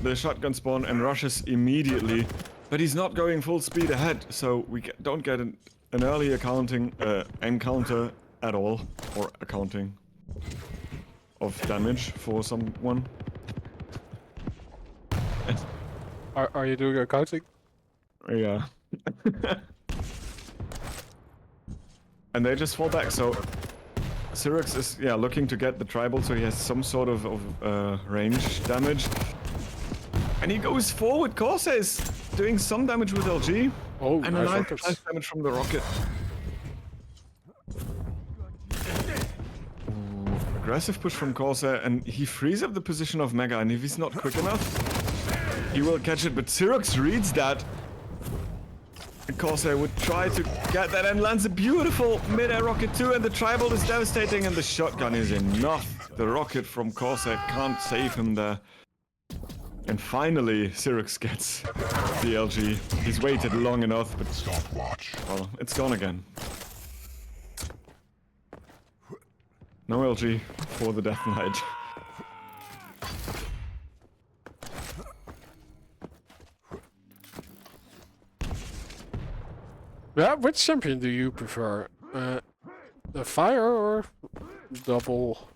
the shotgun spawn and rushes immediately, but he's not going full speed ahead, so we don't get an early encounter at all, or accounting of damage for someone. Are you doing accounting? Yeah. And they just fall back, so Cirux is looking to get the tribal, so he has some sort of range damage. And he goes forward. korssa is doing some damage with LG. Oh, and nice a nice rockets. damage from the rocket. Aggressive push from korssa, and he frees up the position of Mega, and if he's not quick enough, he will catch it. But Cirux reads that. And korssa would try to get that and lands a beautiful mid-air rocket too, and the tribal is devastating, and the shotgun is enough. The rocket from korssa can't save him there. And finally, Cirux gets the LG. He's waited long enough, but Stopwatch. well, it's gone again. No LG for the Death Knight. Yeah, which champion do you prefer? The fire or double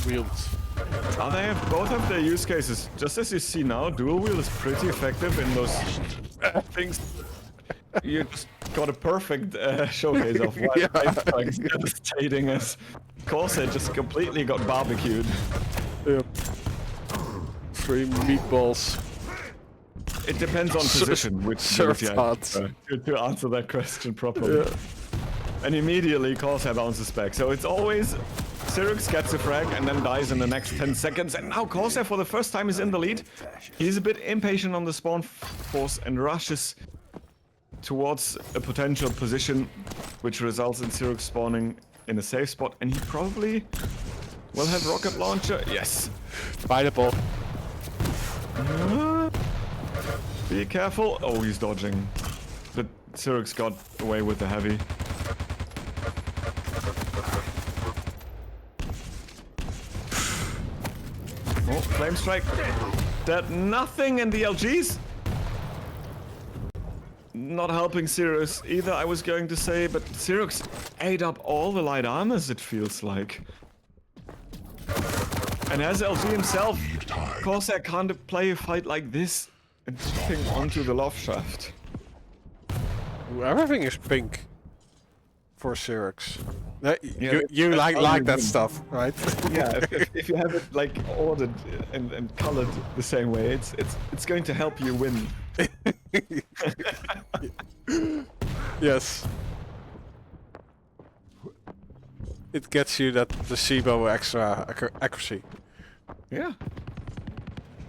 wield? They both have their use cases. Just as you see now, dual wheel is pretty effective in those things. You just got a perfect showcase of why it's devastating as korssa just completely got barbecued. Yep. 3 meatballs. It depends on position, which Surf to answer that question properly. Yeah. And immediately korssa bounces back. So it's always Cirux gets a frag and then dies in the next 10 seconds. And now korssa for the first time is in the lead. He's a bit impatient on the spawn force and rushes towards a potential position, which results in Cirux spawning in a safe spot. And he probably will have rocket launcher. Yes. Fighterable. Be careful. Oh, he's dodging. But Cirux got away with the heavy. Oh, flame strike. That nothing in the LGs. Not helping Cirux either, I was going to say, but Cirux ate up all the light armors, it feels like. And as LG himself, korssa can't play a fight like this and jumping onto the love shaft. Ooh, everything is pink for Cirux. Yeah, You like that stuff, right? Yeah, if you have it like ordered and colored the same way, it's going to help you win. Yes. It gets you that placebo extra accuracy. Yeah.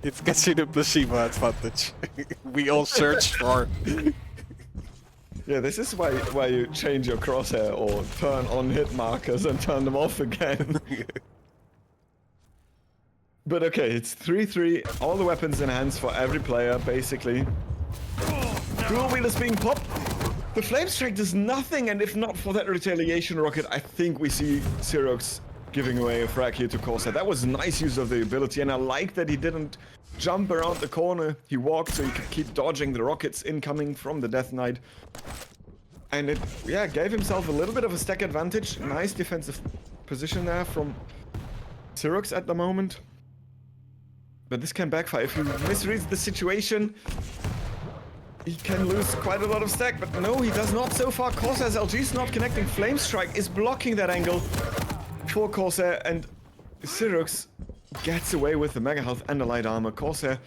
It gets you the placebo advantage. We all search for. Yeah, this is why you change your crosshair or turn on hit markers and turn them off again. But okay, it's 3-3, all the weapons in hands for every player, basically. Dual wheel is being popped. The flame strike does nothing, and if not for that retaliation rocket, I think we see Cirux giving away a frag here to korssa. That was nice use of the ability, and I like that he didn't jump around the corner. He walked so he could keep dodging the rockets incoming from the Death Knight. And it, gave himself a little bit of a stack advantage. Nice defensive position there from Cirux at the moment. But this can backfire. If he misreads the situation, he can lose quite a lot of stack. But no, he does not so far. korssa, as LG is not connecting. Flame Strike is blocking that angle for korssa, and Cirux gets away with the mega health and the light armor. korssa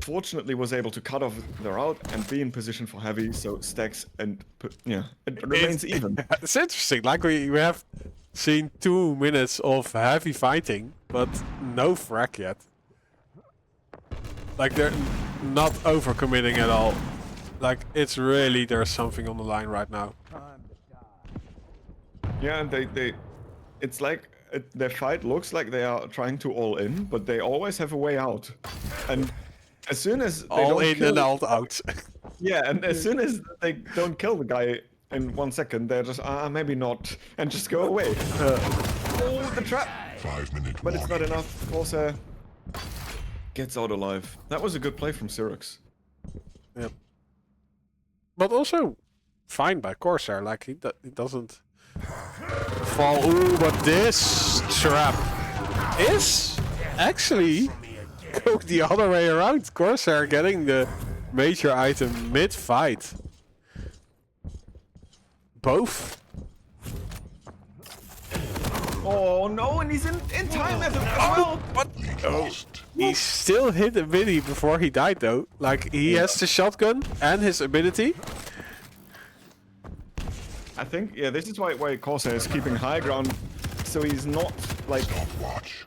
fortunately was able to cut off the route and be in position for heavy, so stacks and it remains even. It's interesting. Like we have seen 2 minutes of heavy fighting, but no frag yet. Like they're not overcommitting at all. Like it's really there's something on the line right now. Yeah, and it's like their fight looks like they are trying to all in, but they always have a way out. And as soon as they All don't in kill and all out. Yeah, and as soon as they don't kill the guy in 1 second, they're just maybe not, and just go away. Oh, the trap! 5 minute But it's not enough. korssa gets out alive. That was a good play from cirux. Yep. But also fine by korssa1r. Like he doesn't fall. Ooh, but this trap is actually go the other way around. korssa1r getting the major item mid-fight. Both. Oh no, and he's in time as well. But he still hit a mini before he died though. Like he has the shotgun and his ability. I think, yeah, this is why korssa1r is keeping high ground, so he's not like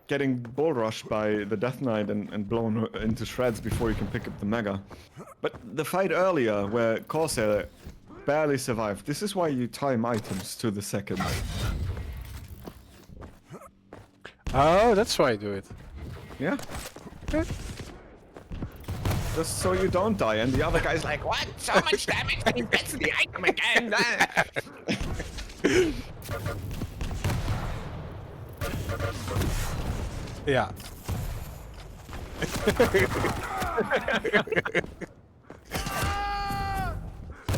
getting bull rushed by the Death Knight and blown into shreds before he can pick up the Mega. But the fight earlier where korssa1r barely survived, this is why you time items to the second. Oh, that's why I do it. Yeah. Okay. Just so you don't die, and the other guy's like, what? So much damage, and he gets the item again! Yeah.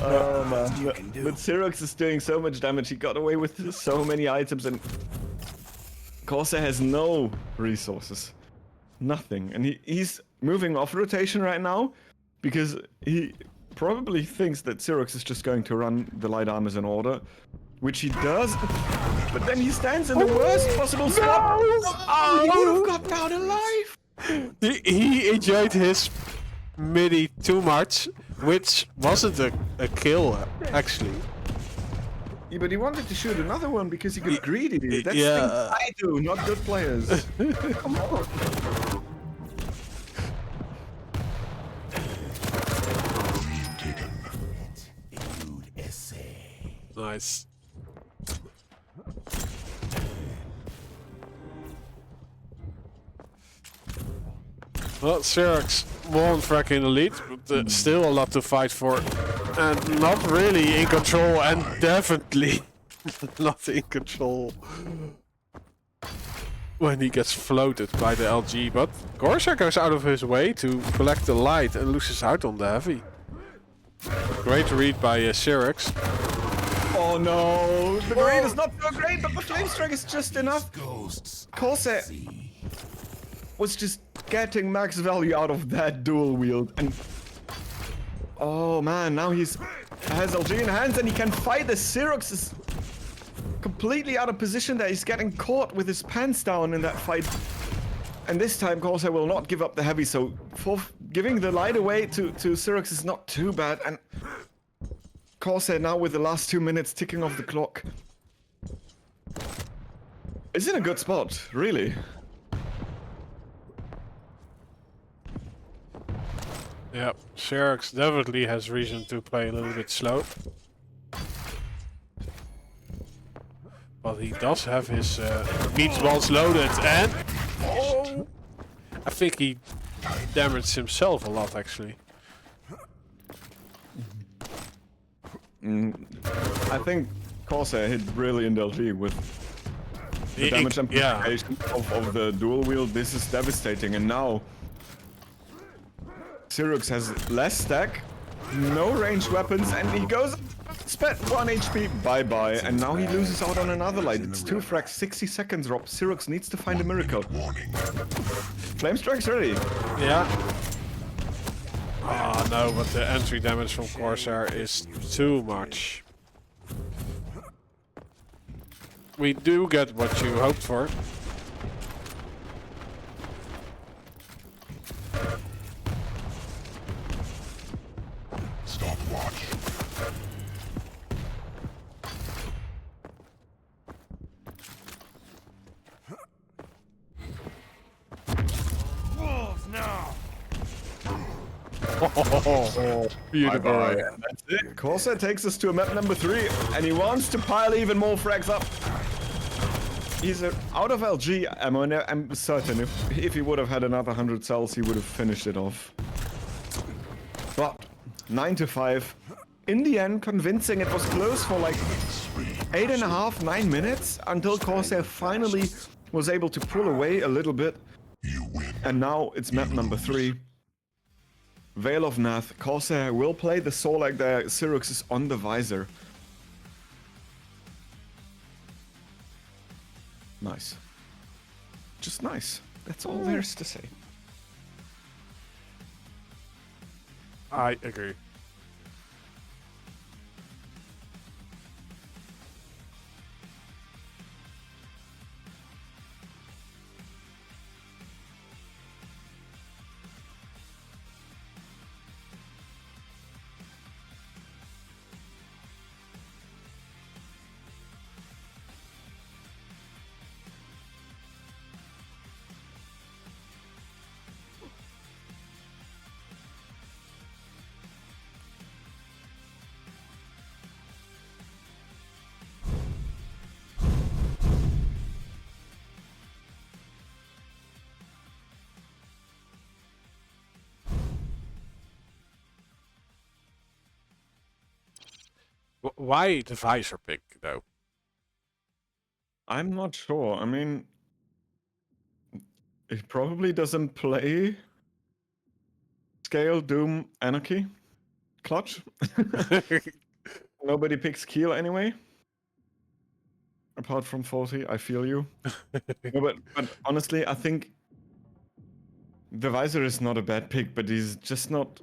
Oh man. But cirux is doing so much damage, he got away with so many items, and korssa1r has no resources. Nothing. And he's moving off rotation right now because he probably thinks that cirux is just going to run the light armors in order, which he does. But then he stands in the worst possible spot. Oh, he would have gotten out alive. He enjoyed his midi too much, which wasn't a kill actually. Yeah, but he wanted to shoot another one because he got greedy. That's yeah. things I do, not good players. Come on. Nice. Well, cirux one frag in the lead, but still a lot to fight for. And not really in control, and definitely not in control when he gets floated by the LG. But korssa1r goes out of his way to collect the light and loses out on the heavy. Great read by cirux. Oh no, the grade is not so great, but the flame strike is just enough. korssa1r was just getting max value out of that dual wield, and oh man, now has LG in hands and he can fight. The cirux is completely out of position there. He's getting caught with his pants down in that fight. And this time korssa1r will not give up the heavy, so for giving the light away to cirux is not too bad. And korssa1r now with the last 2 minutes ticking off the clock is in a good spot, really. Yeah, cirux definitely has reason to play a little bit slow. But he does have his meatballs loaded, and oh, I think he damaged himself a lot actually. I think korssa1r hit brilliant LG with the damage amplification of the dual wield. This is devastating, and now cirux has less stack, no ranged weapons, and he goes spent 1 HP, bye-bye, and now he loses out on another light. It's 2 frags, 60 seconds drop. cirux needs to find a miracle. Flame strike's ready. Yeah. Oh no, but the entry damage from korssa1r is too much. We do get what you hoped for. Stopwatch. Wolves now. Oh, beautiful. Bye-bye. That's it. korssa1r takes us to map number 3, and he wants to pile even more frags up. He's out of LG ammo, and I'm certain if he would have had another 100 cells, he would have finished it off. But 9-5. In the end, convincing. It was close for like 8.5, 9 minutes until korssa1r finally was able to pull away a little bit. You win. And now it's map number 3. Vale of Pnath. korssa1r will play the Solag there. Cirux is on the visor. Nice. Just nice. That's all there is to say. I agree. Why the visor pick, though? I'm not sure. I mean, it probably doesn't play Scale, Doom, Anarchy, Clutch. Nobody picks Keel anyway. Apart from 40, I feel you. No, but honestly, I think the visor is not a bad pick, but he's just not.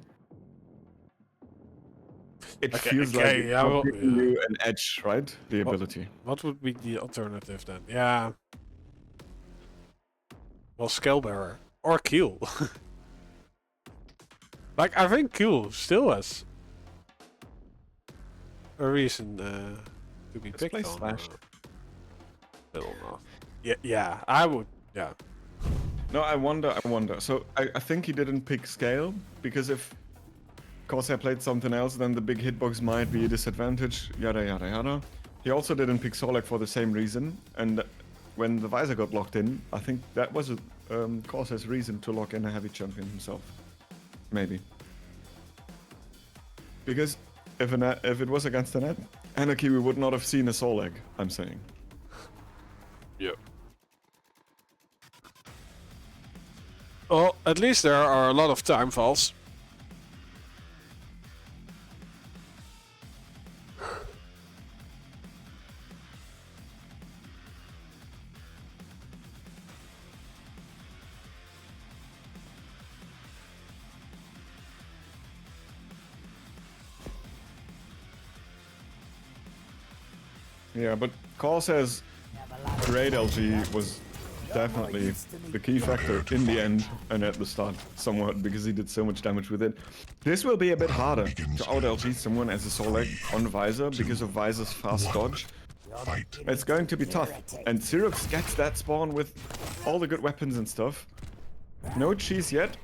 It feels like it's not giving you an edge, right? The ability. What would be the alternative then? Yeah. Well, Scale Bearer. Or Keel. Like, I think Keel still has a reason to be picked on. Slash. Yeah, I would, yeah. No, I wonder. So I think he didn't pick Scale, because if korssa1r played something else, then the big hitbox might be a disadvantage, yada yada yada. He also didn't pick Solag for the same reason, and when the visor got locked in, I think that was korssa1r's reason to lock in a heavy champion himself. Maybe. Because if it was against an Anarchy, we would not have seen a Solag, I'm saying. Yep. Well, at least there are a lot of time falls. Yeah, but korssa1r's great LG was definitely the key factor in the end and at the start somewhat, because he did so much damage with it. This will be a bit harder to out LG someone as a Solag on visor because of visor's fast dodge. It's going to be tough, and cirux gets that spawn with all the good weapons and stuff. No cheese yet.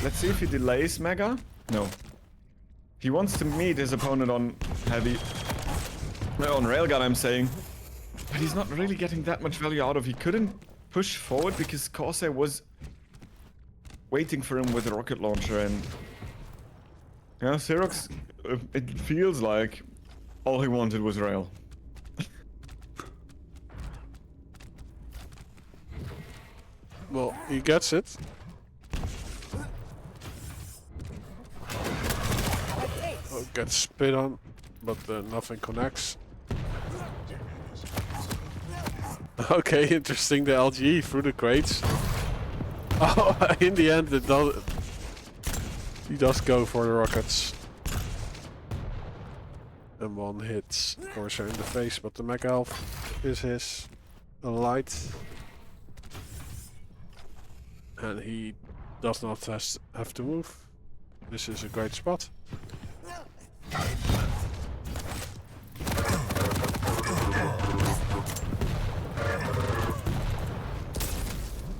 Let's see if he delays Mega. No. He wants to meet his opponent on heavy. No, on railgun I'm saying. But he's not really getting that much value out of. He couldn't push forward because korssa1r was waiting for him with a rocket launcher, and yeah, cirux, it feels like all he wanted was rail. Well, he gets it. Oh, gets spit on, but nothing connects. Okay, interesting. The LG through the crates. Oh, in the end, it does. He does go for the rockets. And one hits korssa1r in the face, but the mech elf is his light. And he does not have to move. This is a great spot.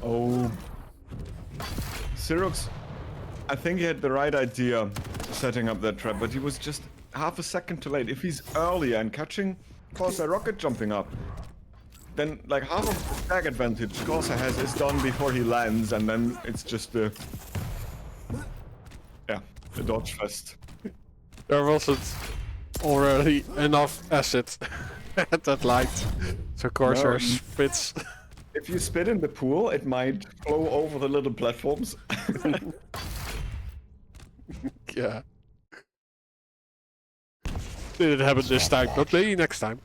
Oh. Cirux, I think he had the right idea setting up that trap, but he was just half a second too late. If he's earlier and catching korssa1r rocket jumping up, then like half of the stag advantage korssa1r has is done before he lands, and then it's just the dodge fest. There wasn't already enough acid at that light, so korssa1r spits. If you spit in the pool, it might flow over the little platforms. Yeah. Didn't happen this time, but maybe next time.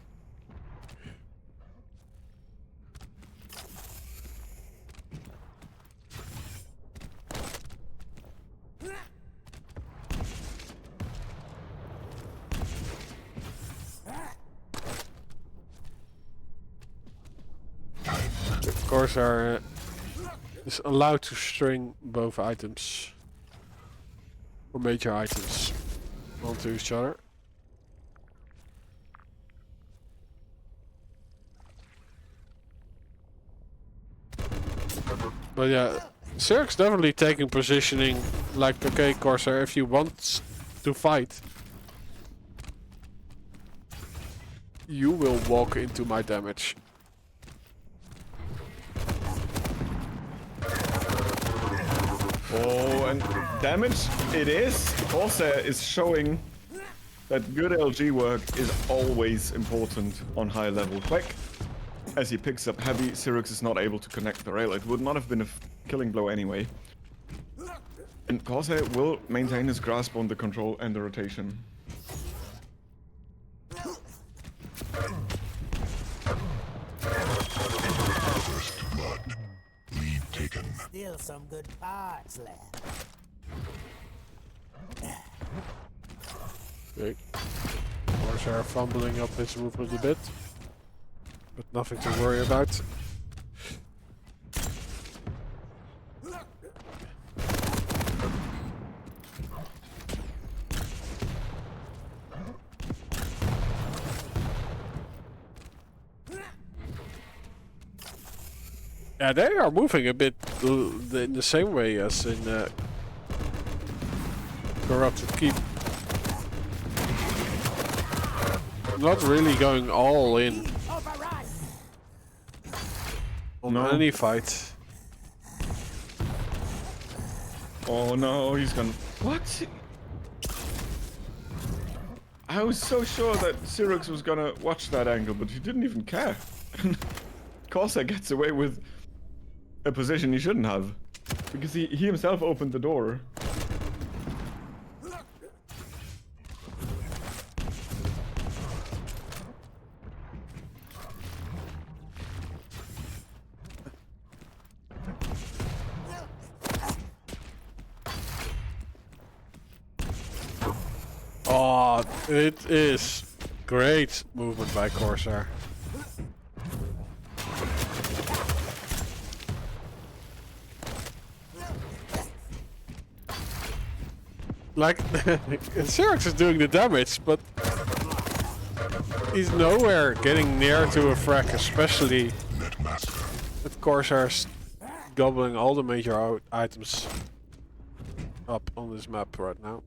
korssa1r is allowed to string both items, or major items, onto each other. But yeah, cirux definitely taking positioning like, okay, korssa1r, if you want to fight, you will walk into my damage. Oh, and damage it is. korssa1r is showing that good LG work is always important on high level Quake. As he picks up heavy, cirux is not able to connect the rail. It would not have been a killing blow anyway. And korssa1r will maintain his grasp on the control and the rotation. First blood. Lead taken. Still some good parts left. Okay. korssa1r fumbling up his movement a bit, but nothing to worry about. Yeah, they are moving a bit in the same way as in Corrupted Keep. Not really going all in on any fight. Oh no, he's gonna... What? I was so sure that cirux was gonna watch that angle, but he didn't even care. korssa1r gets away with a position he shouldn't have, because he himself opened the door. Oh, it is great movement by korssa1r. Like, cirux is doing the damage, but he's nowhere getting near to a frag, especially with korssa1r gobbling all the major items up on this map right now.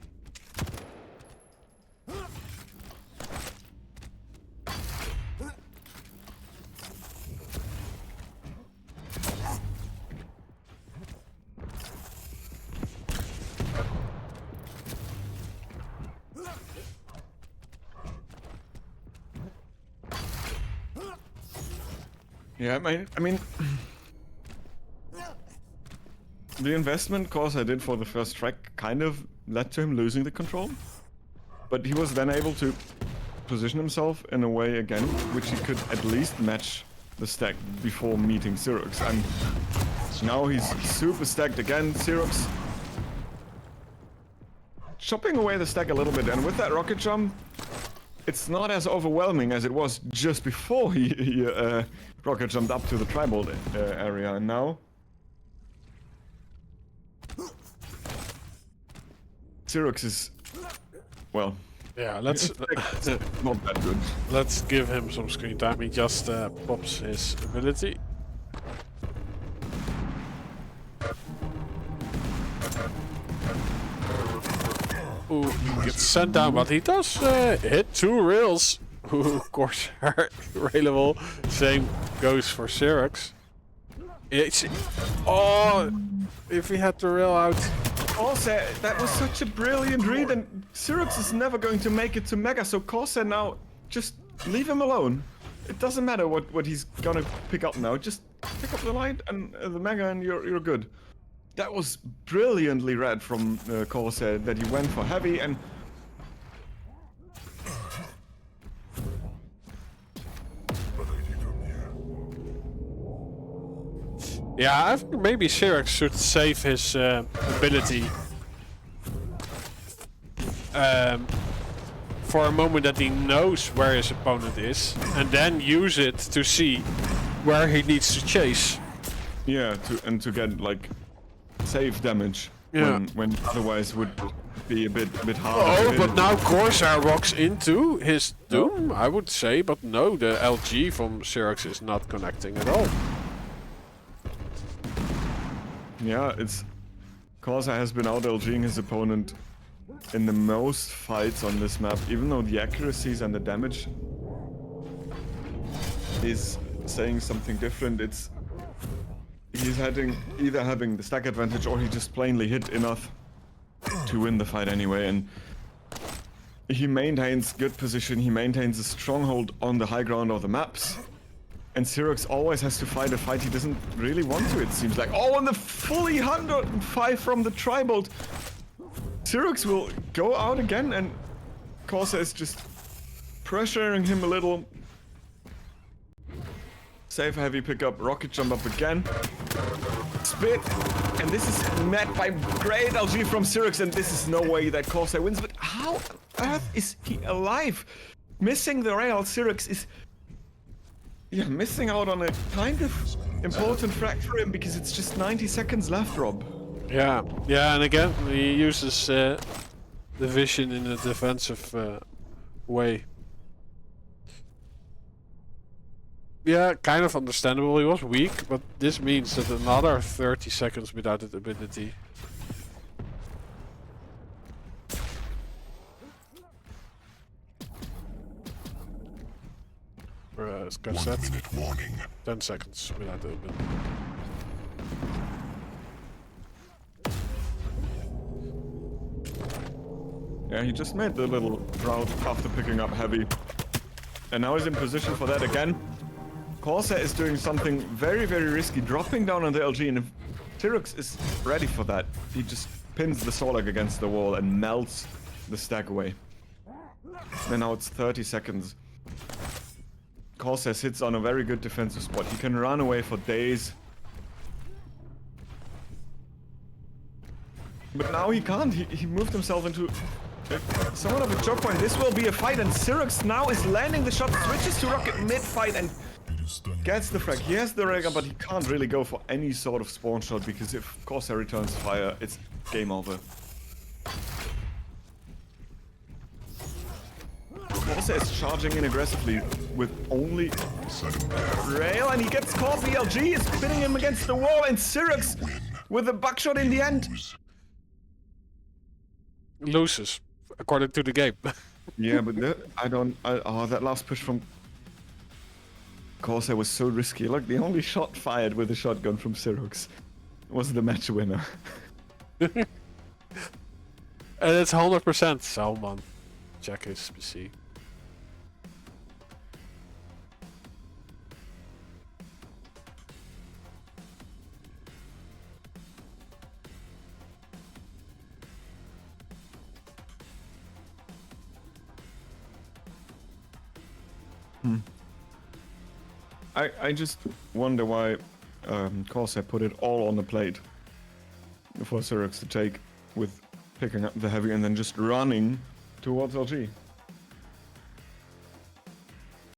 Yeah, I mean, the investment korssa1r did for the first track kind of led to him losing the control, but he was then able to position himself in a way again which he could at least match the stack before meeting cirux, and now he's super stacked again. Cirux chopping away the stack a little bit, and with that rocket jump, it's not as overwhelming as it was just before he rocket jumped up to the tribal area, and now cirux is, well, Yeah, let's not that good. let's give him some screen time. He just pops his ability. Ooh, he gets sent down, but he does hit 2 rails. Ooh, korssa1r railable. Same goes for cirux. It's, oh, if he had the rail out. korssa1r, that was such a brilliant read, and cirux is never going to make it to Mega, so korssa1r now, just leave him alone. it doesn't matter what he's gonna pick up now. Just pick up the light and the mega, and you're good. That was brilliantly read from korssa, that he went for heavy and. Yeah, I think maybe cirux should save his ability for a moment that he knows where his opponent is, and then use it to see where he needs to chase. Yeah, to get like save damage. Yeah. When otherwise would be a bit harder. Oh, but now korssa walks into his doom, I would say, but no, the LG from cirux is not connecting at all. Yeah, it's korssa has been out LGing his opponent in the most fights on this map, even though the accuracies and the damage is saying something different. He's either having the stack advantage or he just plainly hit enough to win the fight anyway, and he maintains good position, he maintains a stronghold on the high ground of the maps. And cirux always has to fight a fight he doesn't really want to, it seems like. Oh, and the fully 105 from the Tribolt. Cirux will go out again, and korssa is just pressuring him a little. Save heavy pickup, rocket jump up again. Spit, and this is met by great LG from cirux, and this is no way that korssa wins. But how on earth is he alive? Missing the rail, cirux is... Yeah, missing out on a kind of important frag for him because it's just 90 seconds left, Rob. Yeah, and again, he uses the vision in a defensive way. Yeah, kind of understandable, he was weak, but this means that another 30 seconds without that ability. Scratch that. 1 minute warning. 10 seconds without the ability. Yeah, he just made the little route after picking up heavy. And now he's in position for that again. korssa is doing something very, very risky, dropping down on the LG, and if cirux is ready for that, he just pins the Sorlag against the wall and melts the stack away. And now it's 30 seconds. korssa sits on a very good defensive spot. He can run away for days. But now he can't. He moved himself into somewhat of a choke point. This will be a fight, and cirux now is landing the shot, switches to rocket mid-fight and gets the frag. He has the ray gun, but he can't really go for any sort of spawn shot because if korssa returns fire, it's game over. korssa is charging in aggressively with only rail, and he gets caught. The LG is spinning him against the wall, and cirux with a buckshot in the end Loses, according to the game. Yeah, but that last push from korssa was so risky. Look, the only shot fired with a shotgun from cirux was the match winner. And it's 100% Salman. Check his PC. I just wonder why korssa put it all on the plate for cirux to take with picking up the heavy and then just running towards LG.